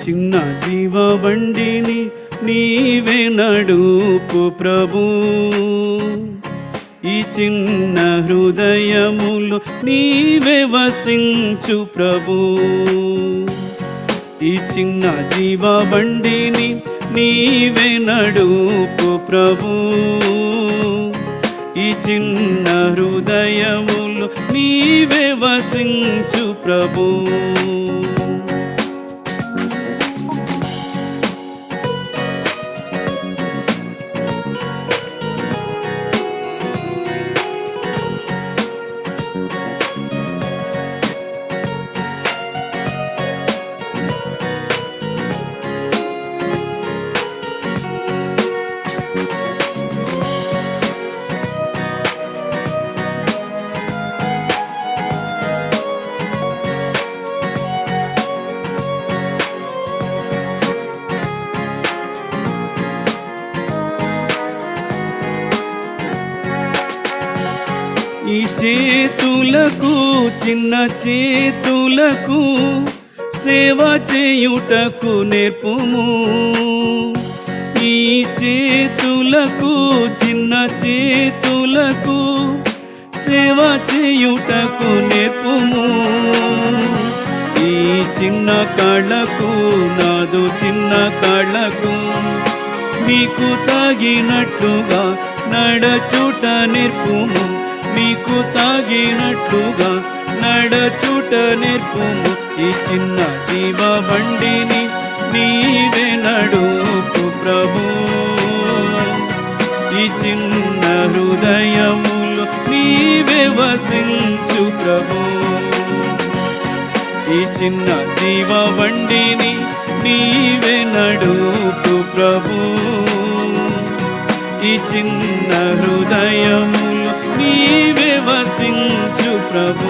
చిన్న జీవబండిని నీవే నడుపు ప్రభు. ఈ చిన్న హృదయములు నీవే వసించు ప్రభు. ఈ చిన్న జీవబండిని నీవే నడుపు ప్రభు. ఈ చిన్న హృదయములు నీవే వసించు ప్రభు. ఈ చేతులకు చిన్న చేతులకు సేవ చేయుటకు నేర్పుము. ఈ చేతులకు చిన్న చేతులకు సేవ చేయుటకు నేర్పుము. ఈ చిన్న కాళ్ళకు నాదు చిన్న కాళ్ళకు నీకు తాగినట్లుగా నడచుట నేర్పుము. నీకు తాగినట్లుగా నడచుట నేర్పుము. ఈ చిన్న జీవబండిని నీవే నడుపు ప్రభు. ఈ చిన్న హృదయములు నీవే వసించు ప్రభు. ఈ చిన్న జీవబండిని నీవే నడుపు ప్రభు. ఈ చిన్న హృదయములు నీవే వసించు ప్రభు.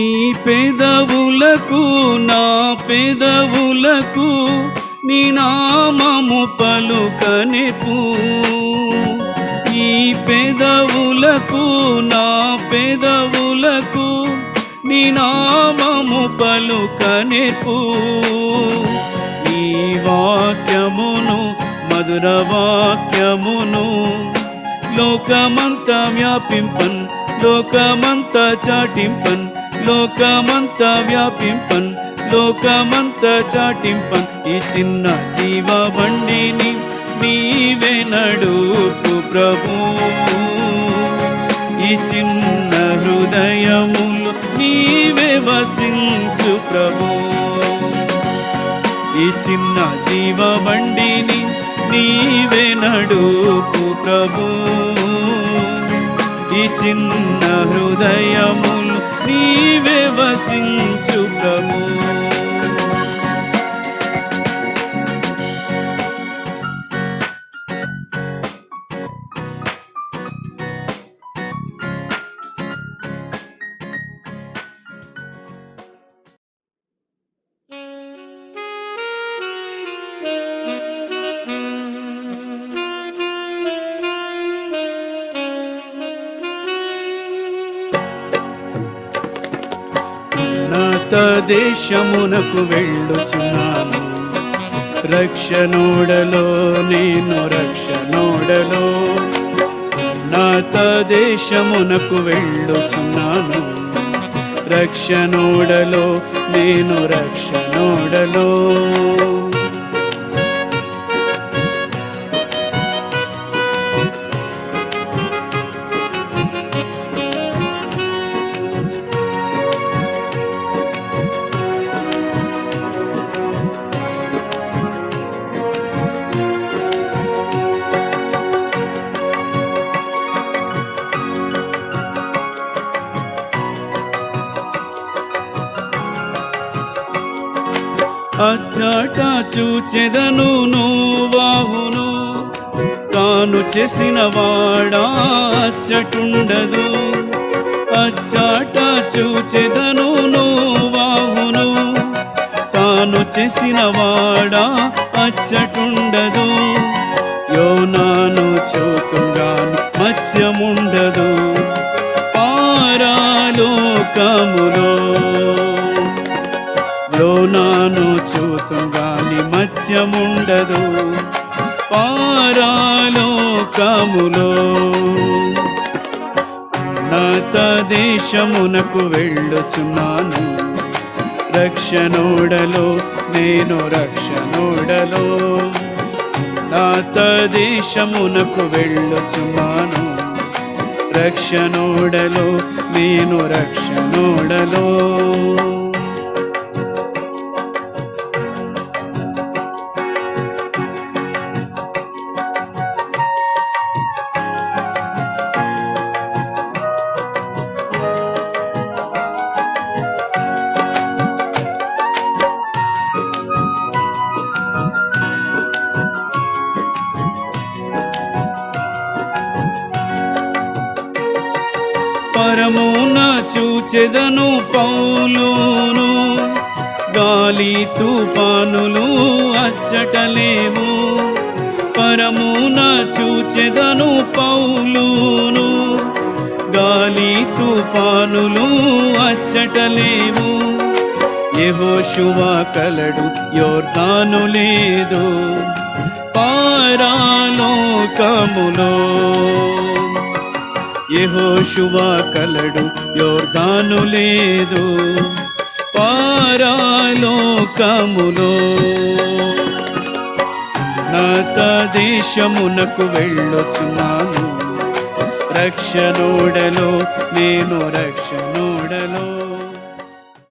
ఈ పెదవులకు నా పెదవులకు నీ నామము పలుకనెపు. ఈ పెదవులకు నా పెదవులకు నీ నామము పలుకనెపు. నీ వాక్యమును మధుర వాక్యమును లోకమంతా వ్యాపింపన్, లోకమంతా చాటింపన్, లోకమంతా వ్యాపింపన్, లోకమంతా చాటింపన్. ఈ చిన్న జీవబండిని నీవే నడుపు ప్రభు. ఈ చిన్న హృదయములు నీవే వసించు ప్రభు. ఈ చిన్న జీవబండిని నీవే నడుపు ప్రభు. ఈ చిన్న హృదయములు నీవే వసించు ప్రభు. దేశమునకు వెళ్ళుచున్నాను, రక్షణోడలో నేను రక్షణోడలో. ఉన్నత దేశమునకు వెళ్ళుచున్నాను, రక్షణోడలో నేను రక్షణోడలో. అచ్చట చూచెదను నోవాహును, తాను చేసిన వాడా అచ్చటుండదు. అచ్చట చూచెదను నోవాహును, తాను చేసిన వాడా అచ్చటుండదు. యోనాను చూతుంగాను మత్స్యముండదు పారాలోకములో. యోనాను చూతుంగాని మత్స్యముండదు పారాలోకములో. ఉన్నత దేశమునకు వెళ్ళుచున్నాను, రక్షణోడలో నేను రక్షణోడలో. ఉన్నత దేశమునకు వెళ్ళుచున్నాను, రక్షణోడలో నేను రక్షణోడలో. పరమున చూచెదను పౌలును, గాలి తుఫానులు అచ్చటలేవు. పరమున చూచెదను పౌలును, గాలి తుఫానులు అచ్చటలేవు. యెహోషువ కలడు, యోర్దాను లేదు పారాలోకములో. యెహోషువ కలడు, యోర్దాను లేదు పారాలోకములో. ఉన్నత దేశమునకు వెళ్ళుచున్నాను, రక్షణోడలో నేను రక్షణ